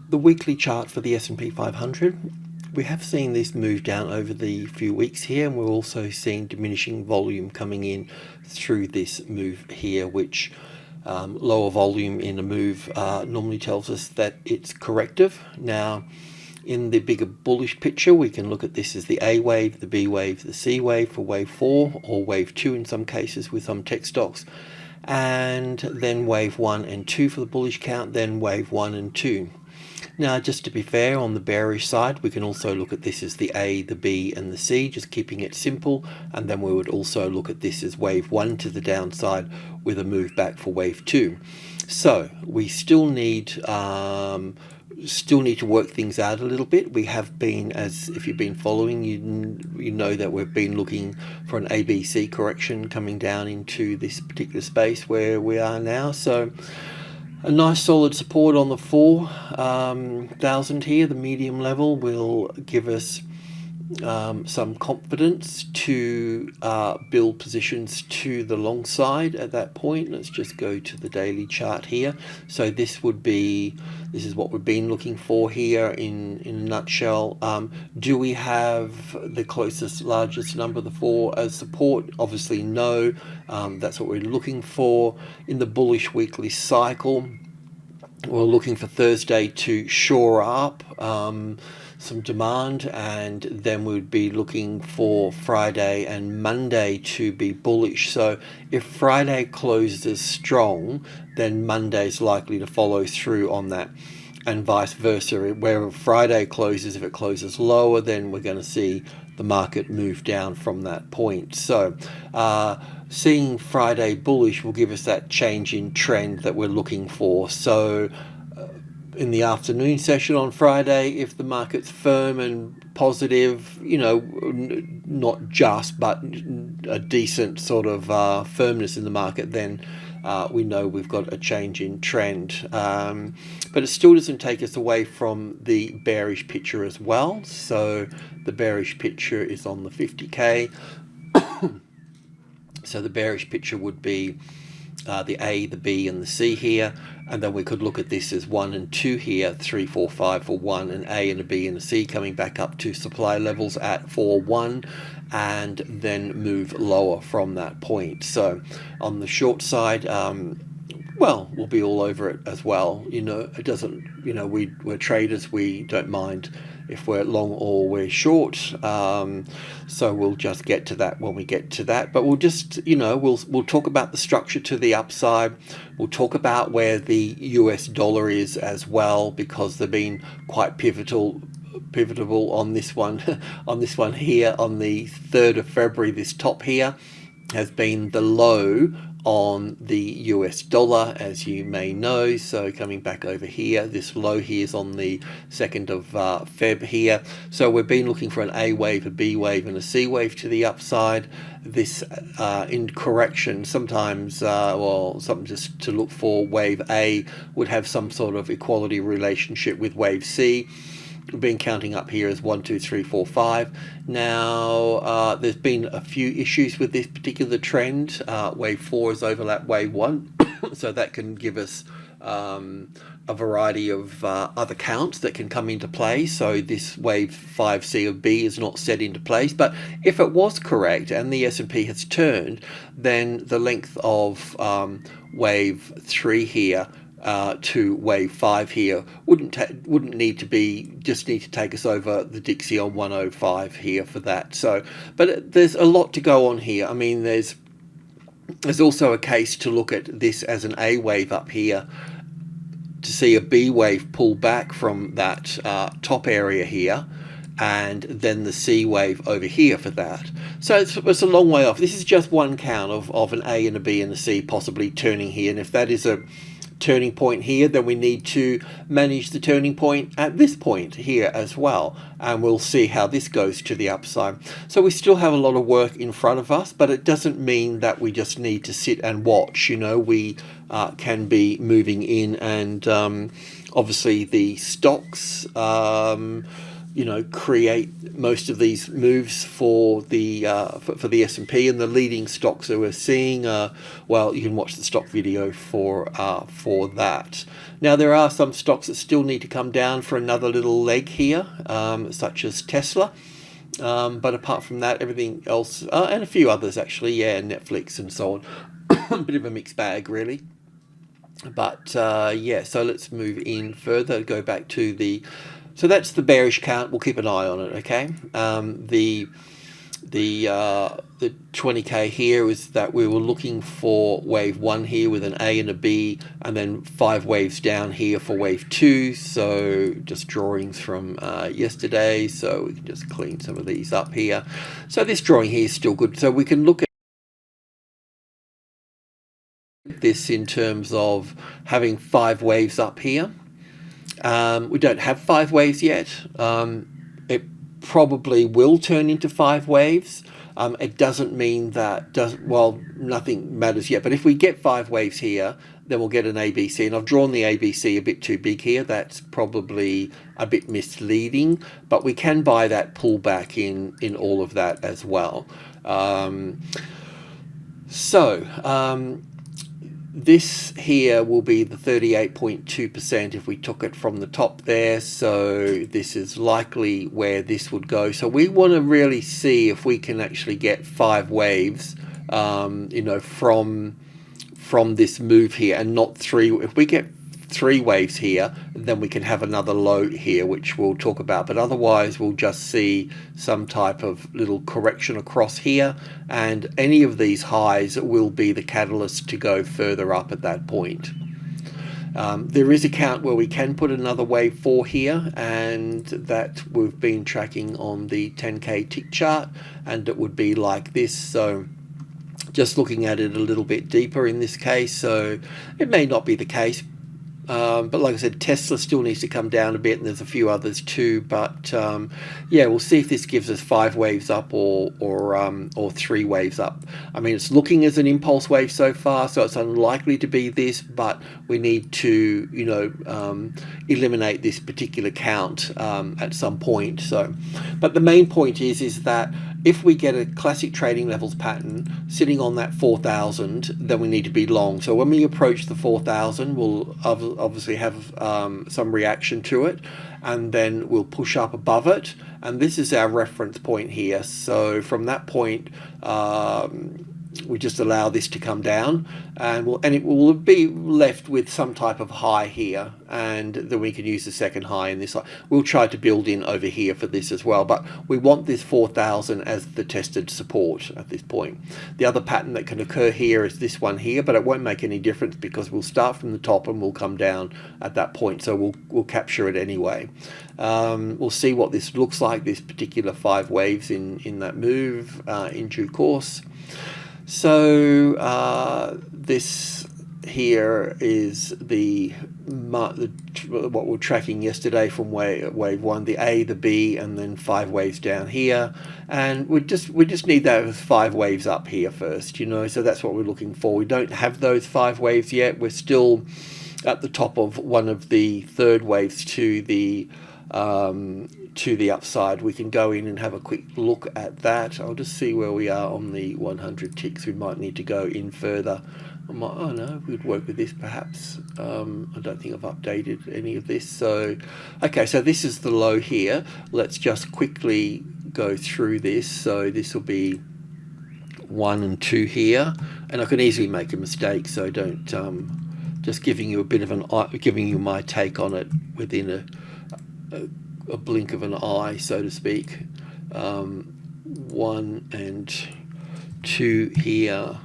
the weekly chart for the S&P 500, we have seen this move down over the few weeks here, and we're also seeing diminishing volume coming in through this move here, which lower volume in a move normally tells us that it's corrective. Now, in the bigger bullish picture, we can look at this as the A wave, the B wave, the C wave for wave 4, or wave 2 in some cases with some tech stocks, and then wave 1 and 2 for the bullish count, then wave 1 and 2. Now, just to be fair, on the bearish side, we can also look at this as the A, the B, and the C, just keeping it simple. And then we would also look at this as wave 1 to the downside with a move back for wave 2. So we still need to work things out a little bit. We have been, as if you've been following, you know that we've been looking for an ABC correction coming down into this particular space where we are now. So a nice solid support on the 4,000 here, the medium level, will give us some confidence to build positions to the long side at that point. Let's just go to the daily chart here. So this is what we've been looking for here in a nutshell. Do we have the closest, largest number, the 4, as support? Obviously no. That's what we're looking for. In the bullish weekly cycle, we're looking for Thursday to shore up some demand, and then we'd be looking for Friday and Monday to be bullish. So if Friday closes strong, then Monday's likely to follow through on that, and vice versa. Where Friday closes, if it closes lower, then we're going to see the market move down from that point. So seeing Friday bullish will give us that change in trend that we're looking for. So in the afternoon session on Friday, if the market's firm and positive, not just, but a decent sort of firmness in the market, then we know we've got a change in trend. But it still doesn't take us away from the bearish picture as well. So the bearish picture is on the 50K. So the bearish picture would be the A, the B, and the C here, and then we could look at this as 1 and 2 here, 3, 4, 5 for 1, and A and a B and a C coming back up to supply levels at 4, 1, and then move lower from that point. So on the short side, well, we'll be all over it as well. It doesn't, we're traders, we don't mind if we're long or we're short. So we'll just get to that when we get to that. But we'll just, we'll talk about the structure to the upside. We'll talk about where the US dollar is as well, because they've been quite pivotal on this one. On this one here, on the 3rd of February, this top here has been the low on the US dollar, as you may know. So coming back over here, this low here is on the 2nd of Feb here. So we've been looking for an A wave, a B wave, and a C wave to the upside. This in correction, sometimes, something just to look for, wave A would have some sort of equality relationship with wave C. We've been counting up here as 1, 2, 3, 4, 5. Now, there's been a few issues with this particular trend. Wave 4 has overlapped wave 1, so that can give us a variety of other counts that can come into play. So this wave 5C of B is not set into place. But if it was correct and the S&P has turned, then the length of wave 3 here to wave 5 here wouldn't need to be, just need to take us over the Dixie on 105 here for that. So, but there's a lot to go on here. I mean, there's also a case to look at this as an A wave up here, to see a B wave pull back from that top area here, and then the C wave over here for that. So it's a long way off. This is just one count of an A and a B and a C possibly turning here, and if that is a turning point here, then we need to manage the turning point at this point here as well, and we'll see how this goes to the upside. So we still have a lot of work in front of us, but it doesn't mean that we just need to sit and watch. We can be moving in, and obviously the stocks, you know, create most of these moves for the S&P, and the leading stocks that we're seeing. Well, you can watch the stock video for that. Now there are some stocks that still need to come down for another little leg here, such as Tesla. But apart from that, everything else, and a few others actually, yeah, Netflix and so on. A bit of a mixed bag, really. But yeah, so let's move in further. Go back to the. So that's the bearish count. We'll keep an eye on it. Okay. The 20k here is that we were looking for wave 1 here with an A and a B, and then 5 waves down here for wave 2. So just drawings from yesterday, so we can just clean some of these up here. So this drawing here is still good, so we can look at this in terms of having 5 waves up here. We don't have 5 waves yet. It probably will turn into 5 waves. It doesn't mean that well, nothing matters yet, but if we get 5 waves here, then we'll get an ABC, and I've drawn the ABC a bit too big here. That's probably a bit misleading, but we can buy that pullback in all of that as well. This here will be the 38.2% if we took it from the top there. So this is likely where this would go. So we want to really see if we can actually get 5 waves, you know, from this move here, and not 3. If we get 3 waves here, then we can have another low here, which we'll talk about, but otherwise we'll just see some type of little correction across here, and any of these highs will be the catalyst to go further up at that point. There is a count where we can put another wave 4 here, and that we've been tracking on the 10k tick chart, and it would be like this. So just looking at it a little bit deeper in this case, so it may not be the case. But like I said, Tesla still needs to come down a bit, and there's a few others too. But yeah, we'll see if this gives us 5 waves up or 3 waves up. I mean, it's looking as an impulse wave so far, so it's unlikely to be this. But we need to, you know, eliminate this particular count at some point. So, but the main point is that if we get a classic trading levels pattern sitting on that 4,000, then we need to be long. So when we approach the 4,000, we'll obviously have some reaction to it, and then we'll push up above it. And this is our reference point here. So from that point, we just allow this to come down, and it will be left with some type of high here, and then we can use the second high in this. We'll try to build in over here for this as well, but we want this 4,000 as the tested support at this point. The other pattern that can occur here is this one here, but it won't make any difference because we'll start from the top and we'll come down at that point, so we'll capture it anyway. We'll see what this looks like, this particular 5 waves in that move in due course. So this here is what we're tracking yesterday from wave 1, the A, the B, and then 5 waves down here, and we just need those 5 waves up here first, you know. So that's what we're looking for. We don't have those 5 waves yet. We're still at the top of one of the 3rd waves to the upside. We can go in and have a quick look at that. I'll just see where we are on the 100 ticks. We might need to go in further. Oh no, we'd work with this perhaps. I don't think I've updated any of this. So, okay, so this is the low here. Let's just quickly go through this. So this will be 1 and 2 here, and I can easily make a mistake. So don't. Just giving you a bit of giving you my take on it within a blink of an eye, so to speak. 1 and 2 here.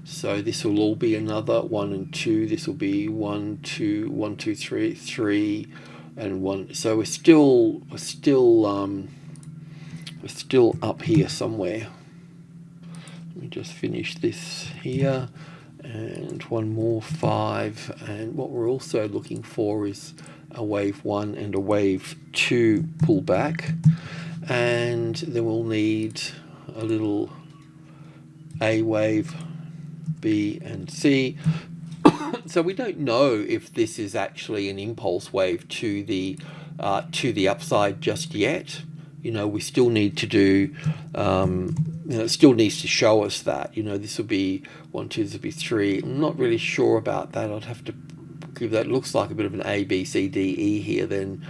So this will all be another 1 and 2. This will be 1, 2, 1, 2, 3, 3, and 1. So we're still up here somewhere. Let me just finish this here, and one more 5. And what we're also looking for is a wave 1 and a wave 2 pullback, and then we'll need a little A wave, B and C. So we don't know if this is actually an impulse wave to the to the upside just yet. You know, we still need to do, it still needs to show us that, this will be 1, 2, this will be 3. I'm not really sure about that. I'd have to give that. Looks like a bit of an A, B, C, D, E here. Then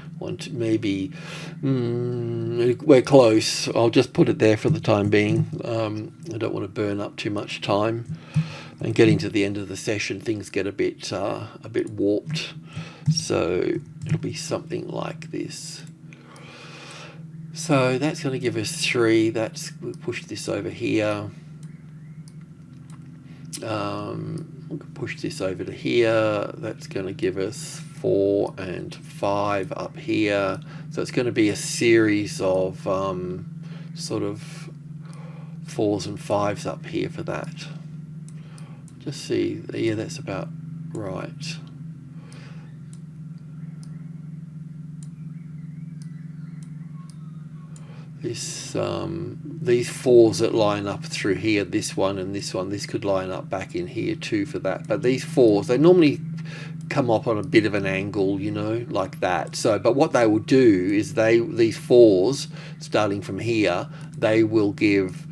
maybe we're close. I'll just put it there for the time being. I don't want to burn up too much time. And getting to the end of the session, things get a bit warped. So it'll be something like this. So that's going to give us 3. We'll push this over here. We'll push this over to here. That's going to give us 4 and 5 up here. So it's going to be a series of sort of 4s and 5s up here for that. Just see, yeah, that's about right. These 4s that line up through here, this one and this one, this could line up back in here too for that. But these 4s, they normally come up on a bit of an angle, like that. So, but what they will do is these 4s, starting from here, they will give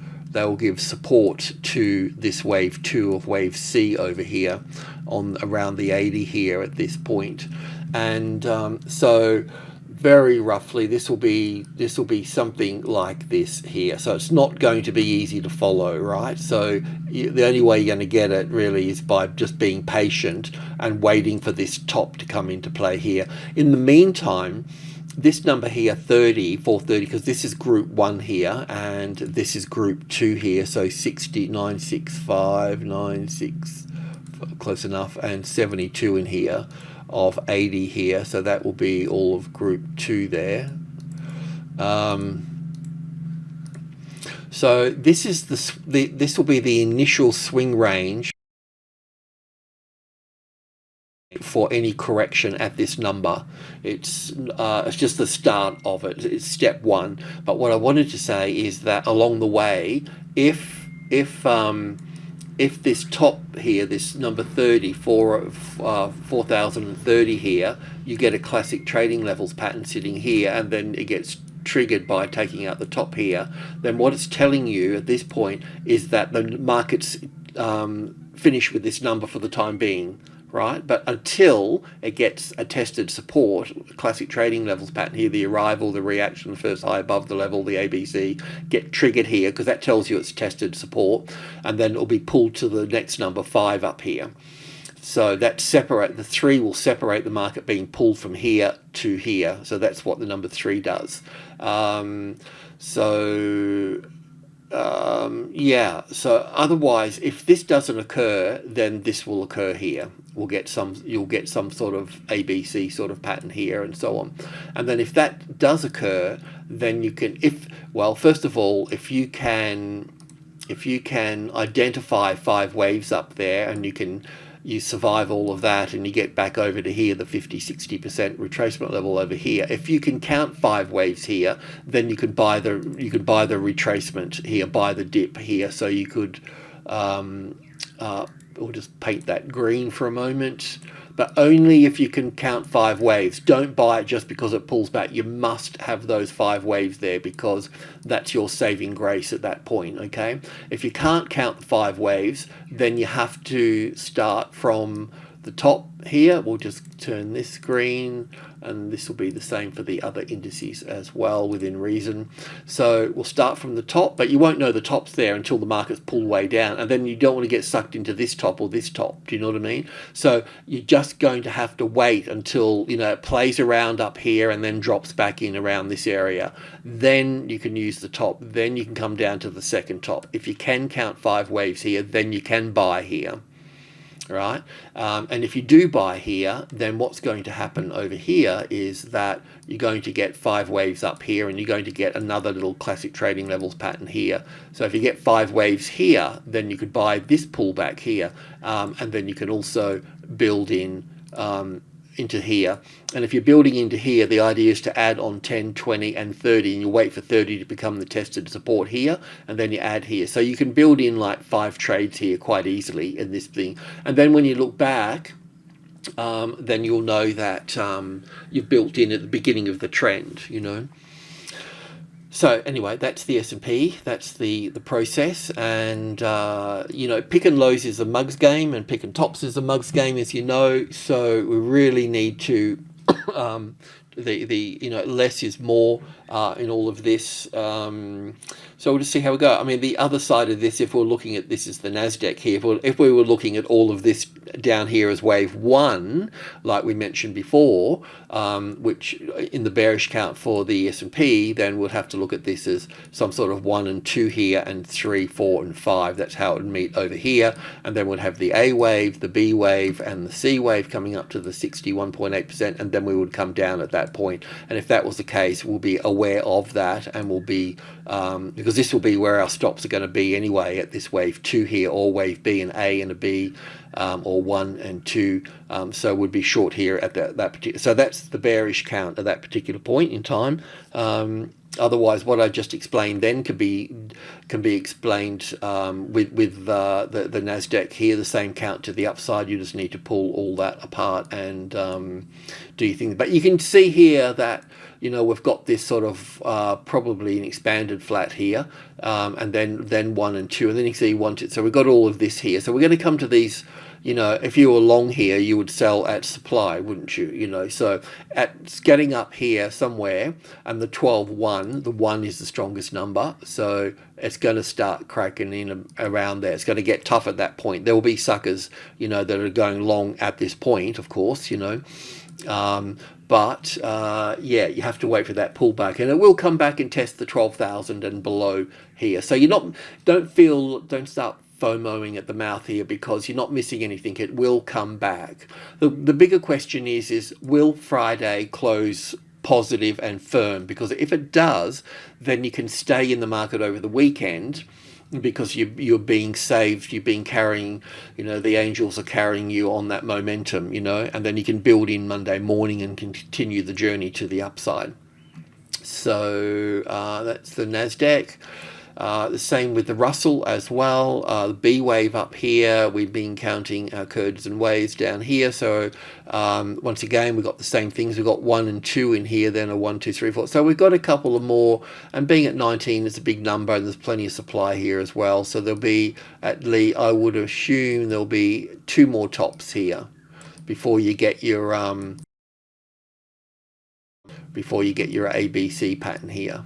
support to this wave 2 of wave C over here on around the 80 here at this point. And so very roughly this will be something like this here. So it's not going to be easy to follow, right? So the only way you're going to get it really is by just being patient and waiting for this top to come into play here. In the meantime, this number here, 430, because this is group 1 here and this is group 2 here, so 60, 965, 96, close enough, and 72 in here of 80 here, so that will be all of group 2 there. So this is this will be the initial swing range for any correction at this number. It's just the start of it. It's step 1. But what I wanted to say is that along the way, if this top here, this number 30, 4030 here, you get a classic trading levels pattern sitting here, and then it gets triggered by taking out the top here, then what it's telling you at this point is that the market's finished with this number for the time being, right? But until it gets a tested support, classic trading levels pattern here, the arrival, the reaction, the first high above the level, the ABC, get triggered here because that tells you it's tested support, and then it'll be pulled to the next number 5 up here. So that the 3 will separate the market being pulled from here to here. So that's what the number 3 does. Yeah, so otherwise, if this doesn't occur, then this will occur here. You'll get some sort of ABC sort of pattern here and so on. And then if that does occur, then you can, first of all, if you can identify 5 waves up there, and you survive all of that and you get back over to here, the 50-60% retracement level over here. If you can count 5 waves here, then you could buy the retracement here, buy the dip here. So you could we'll just paint that green for a moment, but only if you can count 5 waves. Don't buy it just because it pulls back. You must have those 5 waves there because that's your saving grace at that point, okay? If you can't count the 5 waves, then you have to start from the top here. We'll just turn this green, and this will be the same for the other indices as well within reason. So we'll start from the top, but you won't know the top's there until the market's pulled way down, and then you don't want to get sucked into this top or this top. Do you know what I mean? So you're just going to have to wait until it plays around up here and then drops back in around this area. Then you can use the top. Then you can come down to the second top. If you can count 5 waves here, then you can buy here. Right, and if you do buy here, then what's going to happen over here is that you're going to get 5 waves up here, and you're going to get another little classic trading levels pattern here. So if you get 5 waves here, then you could buy this pullback here, and then you can also build in into here. And if you're building into here, the idea is to add on 10, 20 and 30, and you wait for 30 to become the tested support here, and then you add here. So you can build in like 5 trades here quite easily in this thing. And then when you look back, then you'll know that you've built in at the beginning of the trend, you know. So anyway, that's the S&P, that's the process, and you know, pick and lows is a mugs game, and pick and tops is a mugs game, as you know. So we really need to the you know, less is more in all of this. So we'll just see how we go. I mean, the other side of this, if we're looking at this is the NASDAQ here, if we were looking at all of this down here as wave one, like we mentioned before, which in the bearish count for the S&P, then we'll have to look at this as some sort of 1 and 2 here, and 3, 4 and 5. That's how it would meet over here. And then we'll have the A wave, the B wave, and the C wave coming up to the 61.8%, and then we would come down at that point. And if that was the case, we'll be aware of that, and we'll be because this will be where our stops are going to be anyway, at this wave 2 here, or wave B and A and a B, or 1 and 2. So would be short here at that particular. So that's the bearish count at that particular point in time. Otherwise, what I just explained then can be explained with the NASDAQ here, the same count to the upside. You just need to pull all that apart and do your thing. But you can see here that, you know, we've got this sort of probably an expanded flat here, and then 1 and 2, and then you can see 1, 2. So we've got all of this here. So we're going to come to these. You know, if you were long here, you would sell at supply, wouldn't you? You know, so at getting up here somewhere, and the 12-1, the 1 is the strongest number. So it's going to start cracking in around there. It's going to get tough at that point. There will be suckers, you know, that are going long at this point, of course, you know. But yeah, you have to wait for that pullback, and it will come back and test the 12,000 and below here. So you're not, don't start FOMOing at the mouth here, because you're not missing anything. It will come back. The bigger question is will Friday close positive and firm? Because if it does, then you can stay in the market over the weekend, because you're being saved, you're being carrying, you know, the angels are carrying you on that momentum, you know, and then you can build in Monday morning and continue the journey to the upside. So that's the NASDAQ. The same with the Russell as well. The B wave up here, we've been counting our curves and waves down here. So once again, we've got the same things. We've got 1 and 2 in here, then a 1, 2, 3, 4. So we've got a couple of more, and being at 19 is a big number, and there's plenty of supply here as well. So there'll be, at least, I would assume there'll be 2 more tops here before you get your ABC pattern here.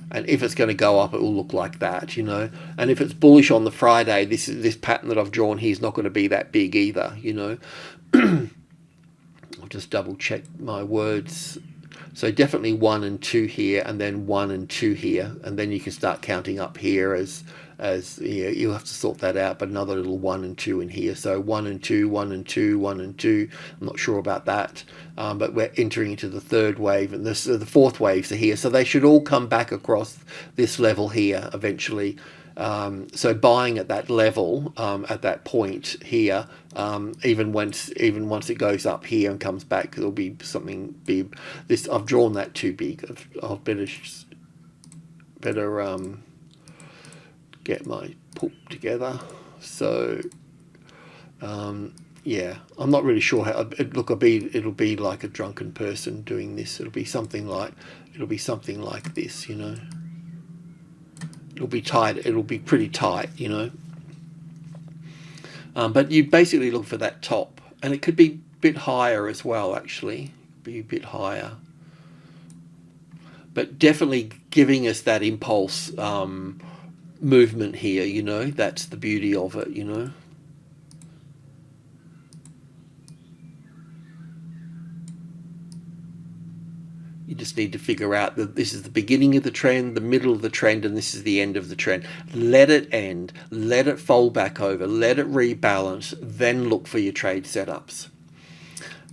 And if it's going to go up, it will look like that, you know. And if it's bullish on the Friday, this pattern that I've drawn here is not going to be that big either, you know. I'll just double check my words. So definitely 1 and 2 here, and then 1 and 2 here, and then you can start counting up here as yeah, you'll have to sort that out. But another little 1 and 2 in here. So 1 and 2, 1 and 2, 1 and 2. I'm not sure about that, but we're entering into the third wave, and the fourth waves are here. So they should all come back across this level here eventually. So buying at that level, at that point here, even once it goes up here and comes back, there'll be something big. This, I've drawn that too big. I'll better get my poop together. So yeah, I'm not really sure how. It'll be like a drunken person doing this. It'll be something like this, you know. It'll be tight. It'll be pretty tight, you know. But you basically look for that top, and it could be a bit higher as well. Actually, be a bit higher, but definitely giving us that impulse movement here. You know, that's the beauty of it. You know. You just need to figure out that this is the beginning of the trend, the middle of the trend, and this is the end of the trend. Let it end, let it fold back over, let it rebalance, then look for your trade setups.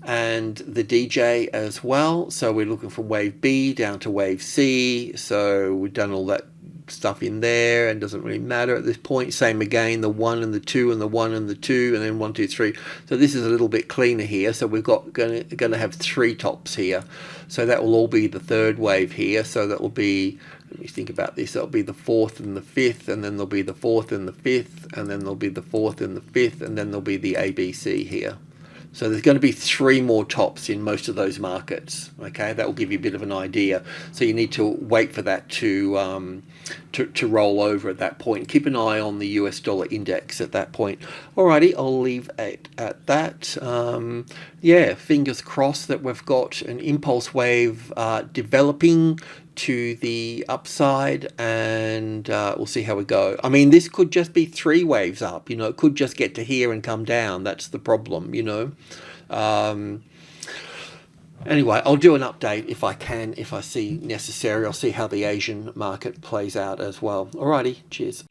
And the DJ as well. So we're looking from wave B down to wave C. So we've done all that stuff in there, and doesn't really matter at this point. Same again, the 1 and the 2 and the 1 and the 2, and then 1, 2, 3. So this is a little bit cleaner here. So we've got going to have 3 tops here. So that will all be the third wave here. So that will be, let me think about this, that'll be the 4th and the 5th, and then there'll be the 4th and the 5th, and then there'll be the 4th and the 5th, and then there'll be the ABC here. So there's going to be 3 more tops in most of those markets. Okay, that will give you a bit of an idea. So you need to wait for that to roll over at that point. Keep an eye on the US dollar index at that point. Alrighty, I'll leave it at that. Yeah, fingers crossed that we've got an impulse wave developing to the upside, and we'll see how we go. I mean, this could just be 3 waves up, you know, it could just get to here and come down. That's the problem, you know. Anyway, I'll do an update if I can, if I see necessary. I'll see how the Asian market plays out as well. Alrighty, cheers.